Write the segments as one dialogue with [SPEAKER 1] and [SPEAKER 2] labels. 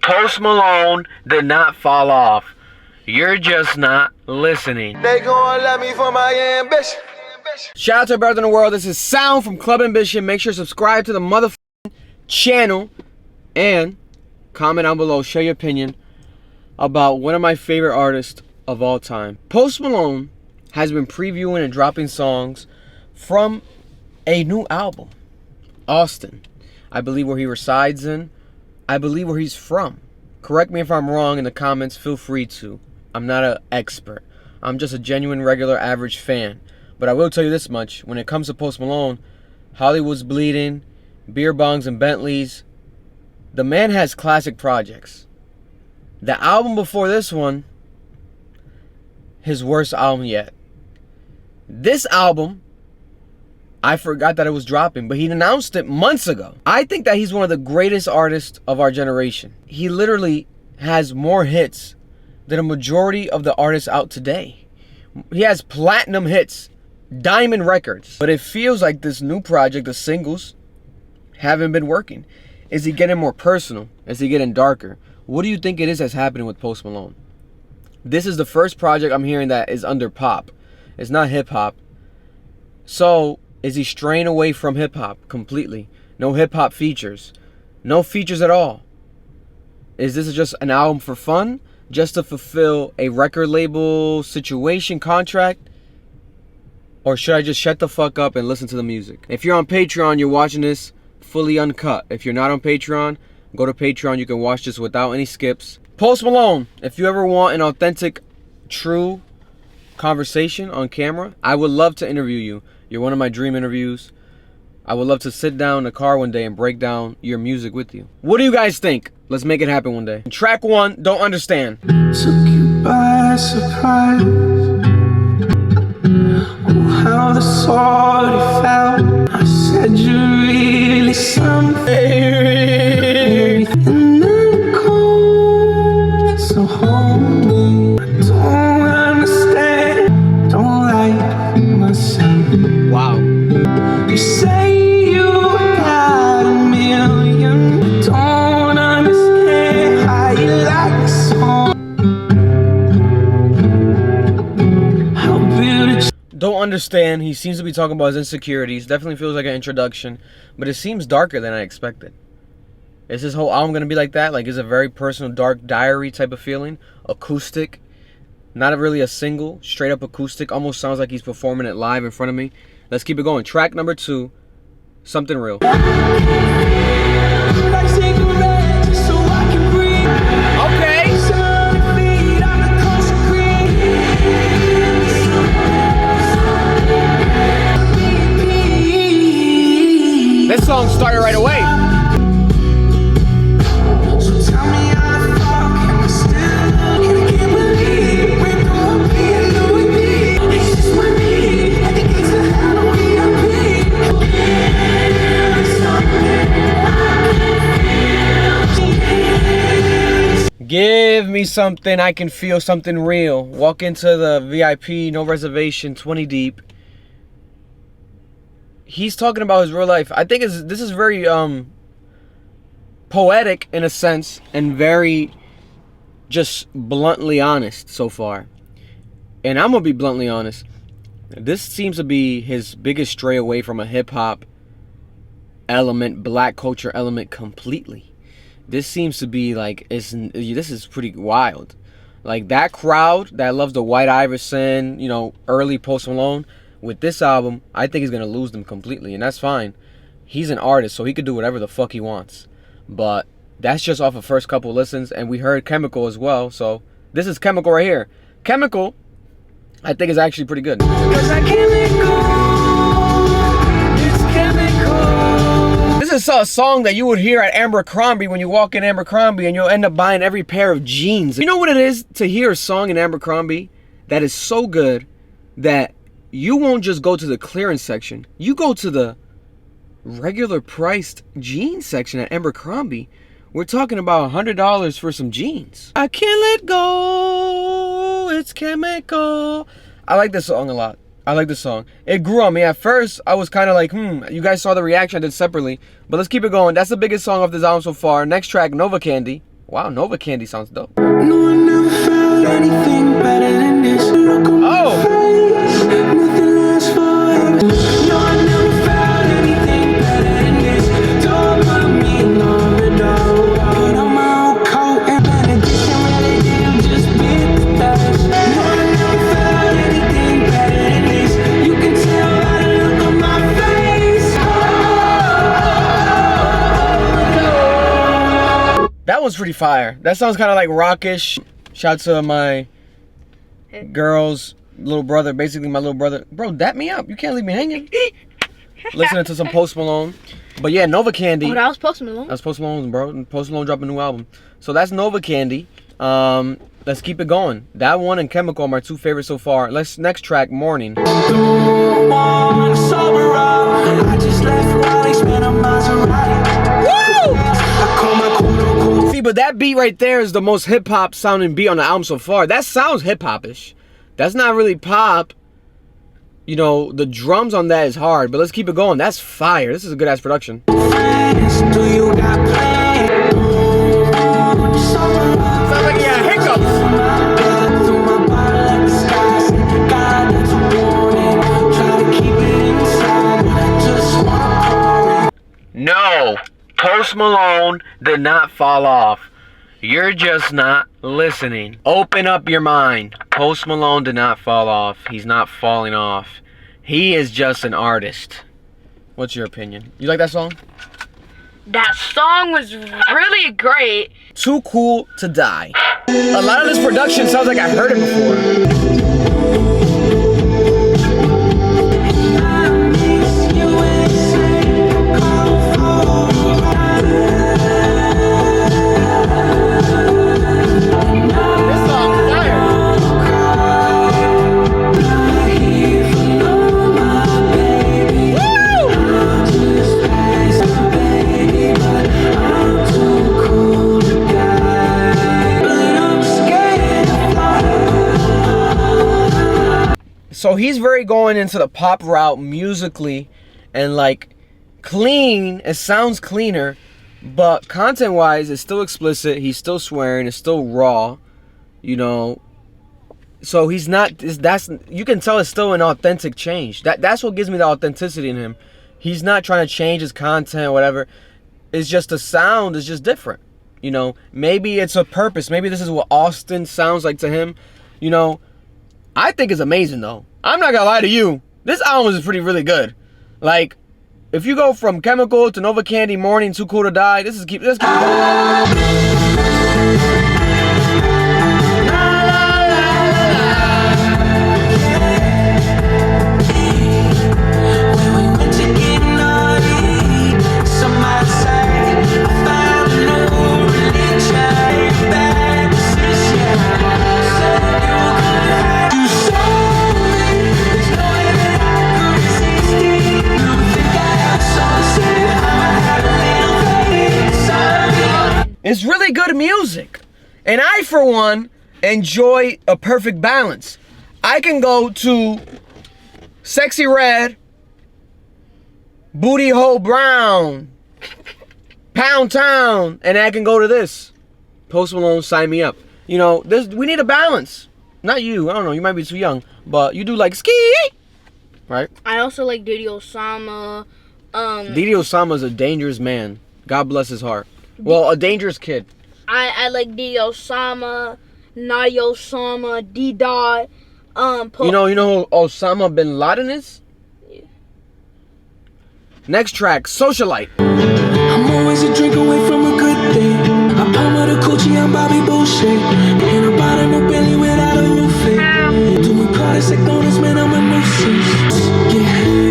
[SPEAKER 1] Post Malone did not fall off. You're just not listening.
[SPEAKER 2] They gon' love me for my ambition.
[SPEAKER 1] Shout out to everybody in the world. This is Sound from Club Ambition. Make sure to subscribe to the motherfucking channel and comment down below. Share your opinion about one of my favorite artists of all time. Post Malone has been previewing and dropping songs from a new album. Austin, I believe where he resides in. I believe where he's from. Correct me if I'm wrong in the comments. Feel free to. I'm not an expert. I'm just a genuine, regular, average fan. But I will tell you this much. When it comes to Post Malone, Hollywood's Bleeding, Beer Bongs and Bentleys, the man has classic projects. The album before this one, his worst album yet. This album, I forgot that it was dropping, but he announced it months ago. I think that he's one of the greatest artists of our generation. He literally has more hits than a majority of the artists out today. He has platinum hits, diamond records. But it feels like this new project, the singles, haven't been working. Is he getting more personal? Is he getting darker? What do you think it is that's happening with Post Malone? This is the first project I'm hearing that is under pop. It's not hip-hop. So, is he straying away from hip-hop completely? No hip-hop features. No features at all. Is this just an album for fun? Just to fulfill a record label situation contract? Or should I just shut the fuck up and listen to the music? If you're on Patreon, you're watching this fully uncut. If you're not on Patreon, go to Patreon. You can watch this without any skips. Post Malone, if you ever want an authentic, true conversation on camera, I would love to interview you. You're one of my dream interviews. I would love to sit down in the car one day and break down your music with you. What do you guys think? Let's make it happen one day. Track 1, Don't Understand.
[SPEAKER 3] Took you by surprise. Oh, how this already felt. I said you're really something. And then cold, so hold me. I don't understand. Don't like myself.
[SPEAKER 1] Wow.
[SPEAKER 3] You say you got a million. Don't understand how you like this song. How beautiful.
[SPEAKER 1] Don't Understand. He seems to be talking about his insecurities. Definitely feels like an introduction, but it seems darker than I expected. Is this whole album gonna be like that? Like, is it a very personal, dark diary type of feeling? Acoustic, not really a single, straight up acoustic. Almost sounds like he's performing it live in front of me. Let's keep it going. Track number 2, Something Real. Okay. This song started right away. Give me something I can feel, something real. Walk into the VIP, no reservation, 20 deep. He's talking about his real life. I think this is very poetic in a sense and very just bluntly honest so far. And I'm going to be bluntly honest. This seems to be his biggest stray away from a hip-hop element, black culture element completely. This seems to be like, this is pretty wild. Like, that crowd that loves the White Iverson, you know, early Post Malone, with this album, I think he's going to lose them completely. And that's fine. He's an artist, so he could do whatever the fuck he wants. But that's just off of first couple listens. And we heard Chemical as well. So this is Chemical right here. Chemical, I think, is actually pretty good. 'Cause I can't let go. It's chemical. This is a song that you would hear at Abercrombie when you walk in Abercrombie, and you'll end up buying every pair of jeans. You know what it is to hear a song in Abercrombie that is so good that you won't just go to the clearance section. You go to the regular priced jeans section at Abercrombie. We're talking about $100 for some jeans. I can't let go. It's chemical. I like this song a lot. I like this song. It grew on me. At first, I was kind of like, You guys saw the reaction I did separately. But let's keep it going. That's the biggest song off this album so far. Next track, Novacandy. Wow, Nova Candy sounds dope.
[SPEAKER 3] No, I never felt anything better than this. Look on my face, nothing lasts forever. No, I never felt anything better than this. Don't put me in overdrive. Put on my old coat and benediction, really did just beat the dust. No, I never felt anything better than this. You can tell by the look on my face.
[SPEAKER 1] That was pretty fire. That sounds kind of like rockish. Shout out to my girl's little brother, basically my little brother. Bro, dap me up. You can't leave me hanging. Listening to some Post Malone. But yeah, Nova Candy.
[SPEAKER 4] Oh, that was Post Malone?
[SPEAKER 1] That's Post Malone, bro. Post Malone dropped a new album. So that's Nova Candy. Let's keep it going. That one and Chemical are my two favorites so far. Next track, Mourning.
[SPEAKER 3] Don't wanna sober up. I just left Raleigh, spent a Maserati.
[SPEAKER 1] Woo!
[SPEAKER 3] I call my quote-unquote.
[SPEAKER 1] See, but that beat right there is the most hip-hop sounding beat on the album so far. That sounds hip-hop-ish. That's not really pop. You know, the drums on that is hard, but let's keep it going. That's fire. This is a good-ass production.
[SPEAKER 3] Friends, do you got plans? Sounds
[SPEAKER 1] like he had hiccups. No, Post Malone did not fall off. You're just not listening. Open up your mind. Post Malone did not fall off. He's not falling off. He is just an artist. What's your opinion? You like that song?
[SPEAKER 4] That song was really great.
[SPEAKER 1] Too Cool to Die. A lot of this production sounds like I heard it before. So he's very going into the pop route musically and like clean. It sounds cleaner, but content wise it's still explicit. He's still swearing. It's still raw, you know. So he's not, that's, you can tell it's still an authentic change. That's what gives me the authenticity in him. He's not trying to change his content or whatever. It's just the sound is just different, you know. Maybe it's a purpose. Maybe this is what Austin sounds like to him, you know. I think it's amazing though. I'm not gonna lie to you. This album is really good. Like, if you go from Chemical to Nova Candy, Mourning, Too Cool to Die, let's keep going. It's really good music. And I, for one, enjoy a perfect balance. I can go to Sexy Red, Booty Hole Brown, Pound Town, and I can go to this. Post Malone, Sign Me Up. You know, we need a balance. Not you, I don't know, you might be too young, but you do like ski, right?
[SPEAKER 4] I also like Diddy Osama.
[SPEAKER 1] Diddy Osama's a dangerous man. God bless his heart. Well, a dangerous kid.
[SPEAKER 4] I like Diddy Osama, Nadia Osama, D-Dot.
[SPEAKER 1] You know who Osama bin Laden is?
[SPEAKER 4] Yeah.
[SPEAKER 1] Next track, Socialite.
[SPEAKER 3] I'm always a drink away from a good day. I palm of the Gucci, I'm Bobby Boucher. Ain't about a new Bentley without a roof. Doing products like donuts, man, I'm a nuisance. Yeah.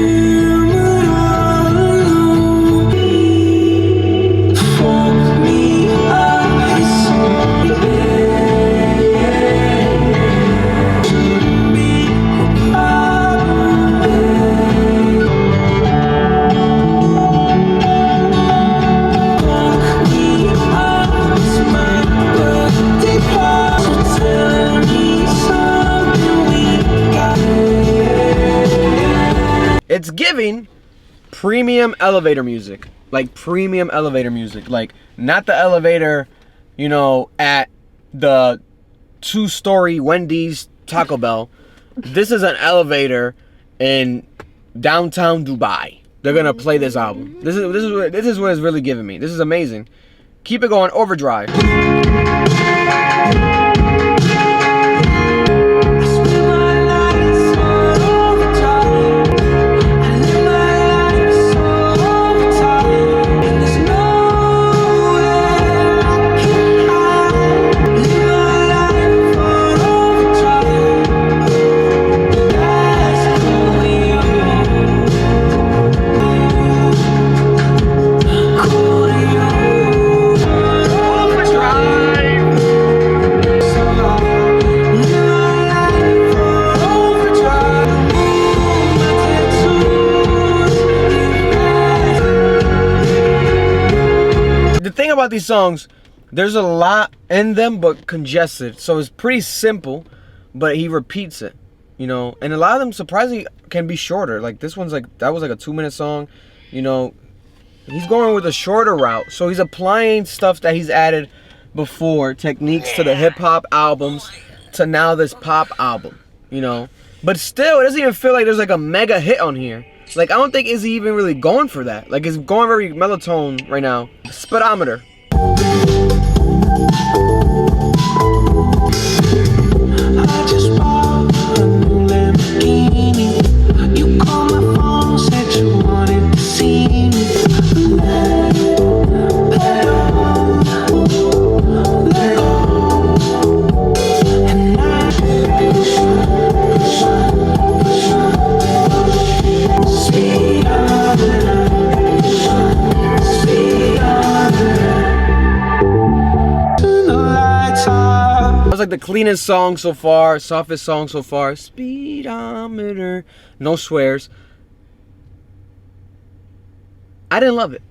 [SPEAKER 1] It's giving premium elevator music. Like premium elevator music. Like not the elevator you know, at the 2-story Wendy's Taco Bell. This is an elevator in downtown Dubai. They're gonna play this album. This is what it's really giving me. This is amazing. Keep it going, overdrive. The thing about these songs, there's a lot in them but congested, so it's pretty simple, but he repeats it, you know, and a lot of them surprisingly can be shorter. Like this one's like, that was like a 2-minute song, you know. He's going with a shorter route, so he's applying stuff that he's added before, techniques to the hip-hop albums to now this pop album, you know. But still, it doesn't even feel like there's like a mega hit on here. Like, I don't think Izzy even really going for that. Like, it's going very mellow right now. Speedometer.
[SPEAKER 3] I just bought a new Lamborghini. You called my phone, said you wanted to see me. Let go. And I speed
[SPEAKER 1] That was like the cleanest song so far, softest song so far. Speedometer. No swears. I didn't love it.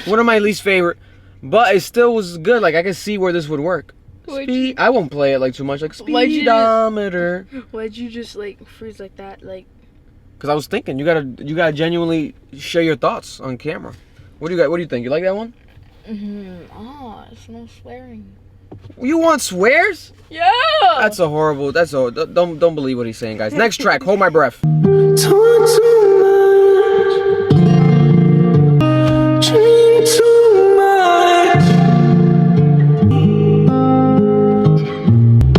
[SPEAKER 1] One of my least favorite, but it still was good. Like, I can see where this would work. I won't play it like too much. Like speedometer.
[SPEAKER 4] Why'd you just like freeze like that? Like,
[SPEAKER 1] because I was thinking you gotta genuinely share your thoughts on camera. What do you think? You like that one?
[SPEAKER 4] oh, it's no swearing.
[SPEAKER 1] You want swears?
[SPEAKER 4] Yeah.
[SPEAKER 1] That's a horrible. Don't believe what he's saying, guys. Next track, Hold My Breath.
[SPEAKER 3] talk too much, drink too much.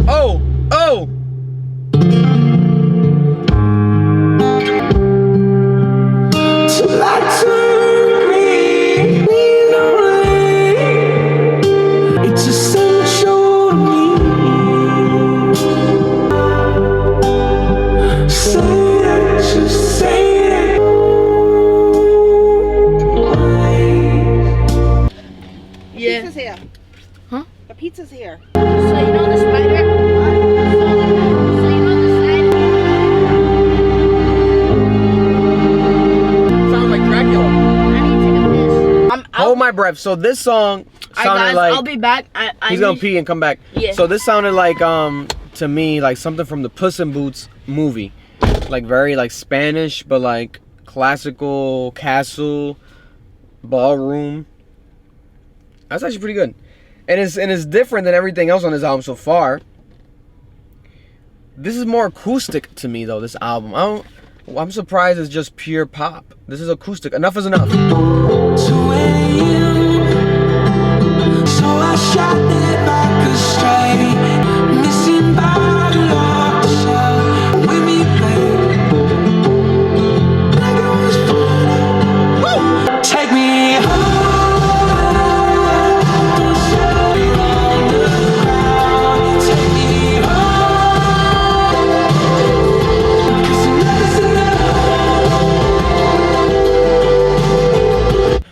[SPEAKER 1] Oh.
[SPEAKER 3] Till I turn green, lonely. It's essential to me. Say it, just say it.
[SPEAKER 4] Yeah.
[SPEAKER 5] Pizza's here.
[SPEAKER 4] Huh?
[SPEAKER 5] The pizza's here.
[SPEAKER 4] So you know the spider? So you know the spider?
[SPEAKER 1] Sounds like Dracula.
[SPEAKER 4] I need to take a piss. I'm out.
[SPEAKER 1] Hold My Breath. So this song sounded
[SPEAKER 4] Alright, guys,
[SPEAKER 1] like
[SPEAKER 4] I'll be back.
[SPEAKER 1] he's gonna pee and come back.
[SPEAKER 4] Yeah.
[SPEAKER 1] So this sounded like to me like something from the Puss in Boots movie, like very like Spanish, but like classical castle, ballroom. That's actually pretty good, and it's different than everything else on this album so far. This is more acoustic to me though. This album, I'm surprised it's just pure pop. This is acoustic. Enough is enough.
[SPEAKER 3] 2 a.m. So I shot it back astray. Missing bottle off the shelf with me, babe. Like it was fun. Woo! Take me home. Show me on the ground. Take me home. 'Cause enough is enough.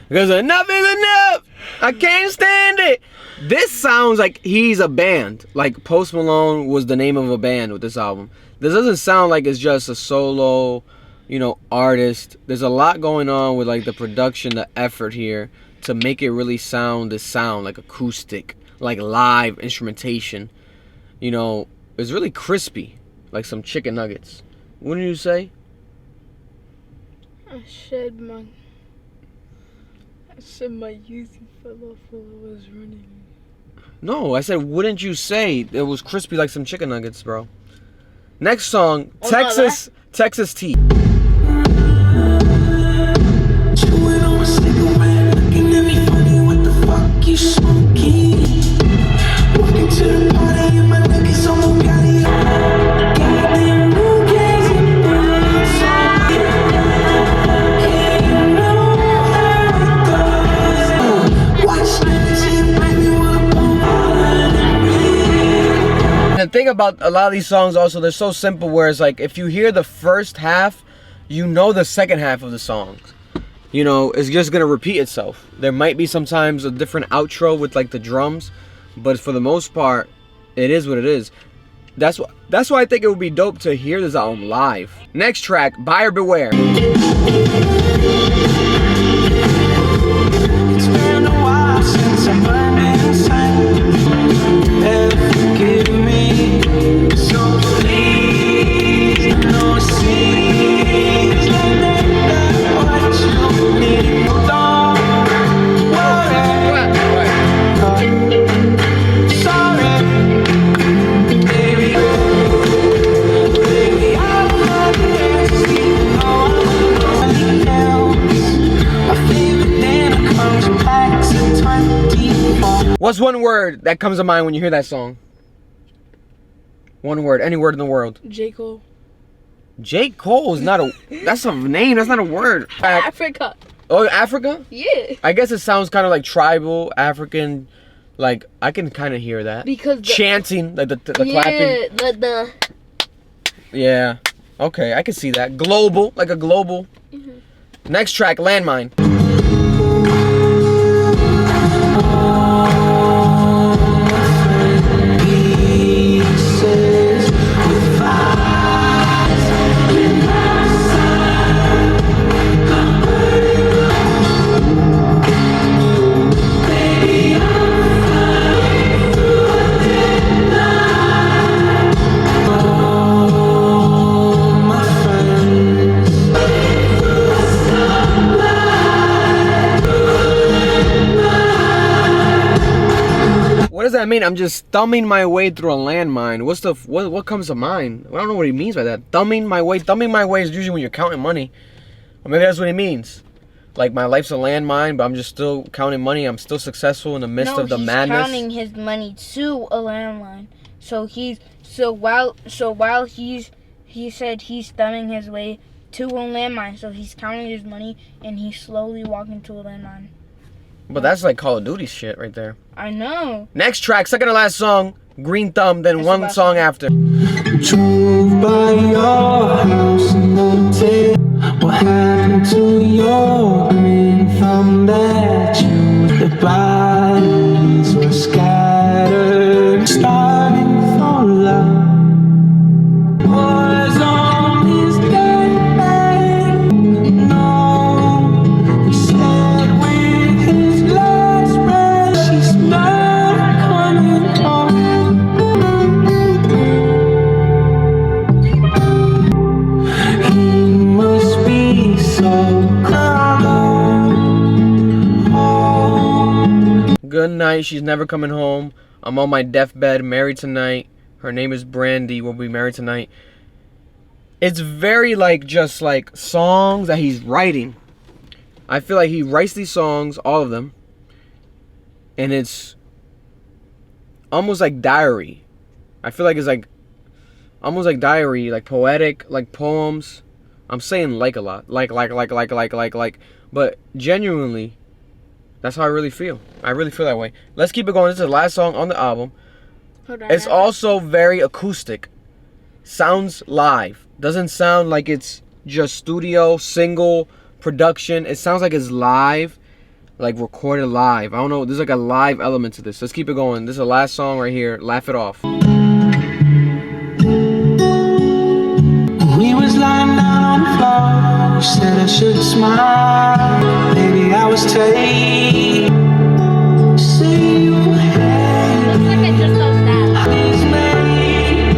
[SPEAKER 1] Because enough is enough. I can't stand it. This sounds like he's a band. Like Post Malone was the name of a band with this album. This doesn't sound like it's just a solo, you know, artist. There's a lot going on with like the production, the effort here to make it really sound like acoustic, like live instrumentation. You know, it's really crispy, like some chicken nuggets. Wouldn't you say?
[SPEAKER 4] I said my using fell off while I was running.
[SPEAKER 1] No, I said, wouldn't you say it was crispy like some chicken nuggets, bro? Next song,
[SPEAKER 4] Oh,
[SPEAKER 1] Texas Tea.
[SPEAKER 3] Chewing on a cigarette, looking at me funny. What the fuck you smoking? Walking to the party and my neck is on the galley. Goddamn, who cares about something? Yeah, you know how it goes. Watch me, baby, wanna bone
[SPEAKER 1] And the thing about a lot of these songs also, they're so simple, where it's like, if you hear the first half, you know the second half of the song. You know, it's just gonna repeat itself. There might be sometimes a different outro with like the drums, but for the most part, it is what it is. That's why I think it would be dope to hear this album live. Next track, Buyer Beware.
[SPEAKER 3] It's been a while since I burned inside. Forgive me, so please, no seems like that what you need. Don't worry, sorry, baby. Baby, I'm not here to see no else. My favorite dinner comes back to 24.
[SPEAKER 1] What's one word that comes to mind when you hear that song? One word, any word in the world.
[SPEAKER 4] J. Cole.
[SPEAKER 1] J. Cole is not a, that's a name, that's not a word.
[SPEAKER 4] Africa.
[SPEAKER 1] Oh, Africa?
[SPEAKER 4] Yeah.
[SPEAKER 1] I guess it sounds kind of like tribal, African, like, I can kind of hear that.
[SPEAKER 4] Because the,
[SPEAKER 1] chanting, like the clapping.
[SPEAKER 4] yeah, the
[SPEAKER 1] Yeah, okay, I can see that. Global, like a global. Next track, Landmine. What does that mean? I'm just thumbing my way through a landmine. What comes to mind? I don't know what he means by that. Thumbing my way is usually when you're counting money. Or maybe that's what he means. Like, my life's a landmine, but I'm just still counting money. I'm still successful in the midst of the madness.
[SPEAKER 4] He's counting his money to a landline. While he said he's thumbing his way to a landmine, so he's counting his money and he's slowly walking to a landmine.
[SPEAKER 1] But that's like Call of Duty shit right there.
[SPEAKER 4] I know.
[SPEAKER 1] Next track, second to last song, Green Thumb, then
[SPEAKER 4] That's
[SPEAKER 1] one
[SPEAKER 4] the
[SPEAKER 1] song
[SPEAKER 4] last
[SPEAKER 1] after.
[SPEAKER 3] Drove by your house and noticed what happened to your green thumb that you. The bodies were scattered, starting for love. Was on his deathbed. No, he said with his last breath, she's not coming home. He must be so cold.
[SPEAKER 1] Good night, she's never coming home. I'm on my deathbed, married tonight. Her name is Brandy, we'll be married tonight. It's very like, just like songs that he's writing. I feel like he writes these songs, all of them, and it's almost like diary. I feel like it's like almost like diary, like poetic, like poems. I'm saying like a lot. Like. But genuinely, that's how I really feel. I really feel that way. Let's keep it going. This is the last song on the album.
[SPEAKER 4] Hold on,
[SPEAKER 1] It's also very acoustic. Sounds live. Doesn't sound like it's just studio, single, production. It sounds like it's live, like recorded live. I don't know. There's like a live element to this. Let's keep it going. This is the last song right here. Laugh It Off.
[SPEAKER 3] We was lying down on the floor. You said I should smile. Baby, I was taken. See you had
[SPEAKER 4] looks like it just goes down.
[SPEAKER 3] these made,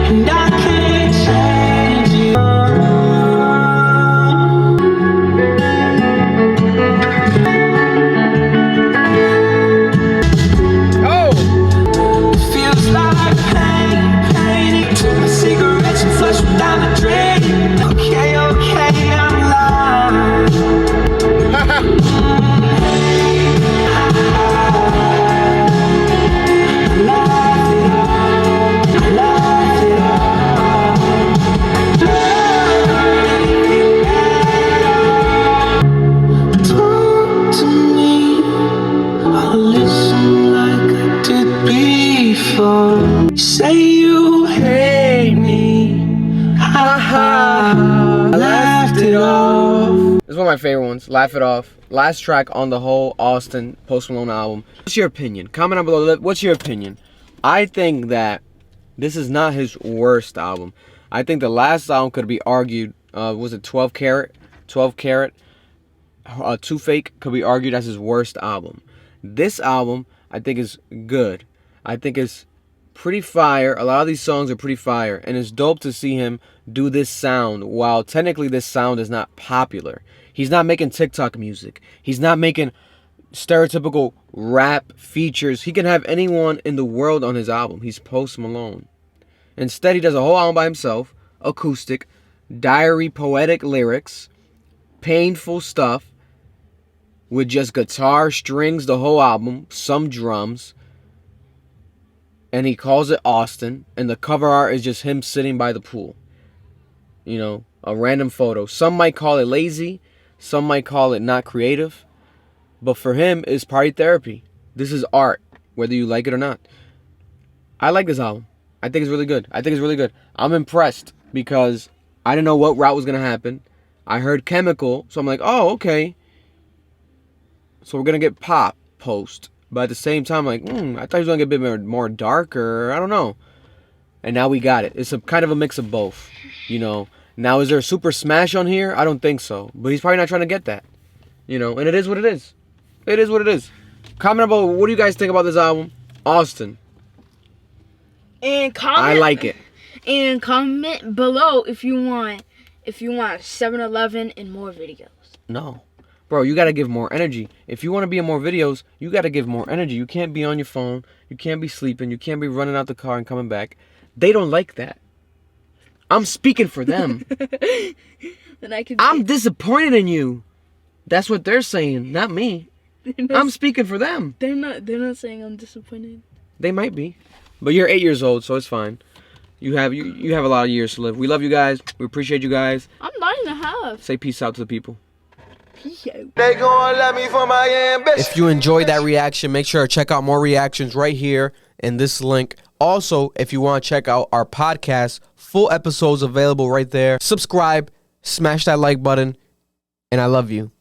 [SPEAKER 3] and I can't change you.
[SPEAKER 1] Oh!
[SPEAKER 3] for. Say you hate me. Ha ha. Laughed it off.
[SPEAKER 1] This is one of my favorite ones. Laugh It Off. Last track on the whole Austin Post Malone album. What's your opinion? Comment down below. What's your opinion? I think that this is not his worst album. I think the last album could be argued. Was it 12 Karat? 12 Karat. Too Fake could be argued as his worst album. This album, I think, is good. I think it's pretty fire. A lot of these songs are pretty fire. And it's dope to see him do this sound while technically this sound is not popular. He's not making TikTok music. He's not making stereotypical rap features. He can have anyone in the world on his album. He's Post Malone. Instead, he does a whole album by himself. Acoustic. Diary poetic lyrics. Painful stuff. With just guitar, strings, the whole album. Some drums. And he calls it Austin. And the cover art is just him sitting by the pool. You know, a random photo. Some might call it lazy. Some might call it not creative. But for him, it's party therapy. This is art, whether you like it or not. I like this album. I think it's really good. I'm impressed because I didn't know what route was going to happen. I heard Chemical, so I'm like, oh, okay. So we're going to get pop Post. But at the same time, I'm like, I thought he was going to get a bit more darker. I don't know. And now we got it. It's a kind of a mix of both, you know. Now, is there a super smash on here? I don't think so. But he's probably not trying to get that. You know, and it is what it is. It is what it is. Comment about what do you guys think about this album? Austin.
[SPEAKER 4] And comment.
[SPEAKER 1] I like it.
[SPEAKER 4] And comment below if you want 7-Eleven and more videos.
[SPEAKER 1] No. Bro, you got to give more energy. If you want to be in more videos, you got to give more energy. You can't be on your phone. You can't be sleeping. You can't be running out the car and coming back. They don't like that. I'm speaking for them. I'm disappointed in you. That's what they're saying, not me. I'm speaking for them.
[SPEAKER 4] They're not saying I'm disappointed.
[SPEAKER 1] They might be. But you're 8 years old, so it's fine. You have a lot of years to live. We love you guys. We appreciate you guys.
[SPEAKER 4] I'm 9.5.
[SPEAKER 1] Say peace out to the people.
[SPEAKER 4] Peace out.
[SPEAKER 2] They gon' love me for my ambition.
[SPEAKER 1] If you enjoyed that reaction, make sure to check out more reactions right here in this link. Also, if you want to check out our podcast, full episodes available right there. Subscribe, smash that like button, and I love you.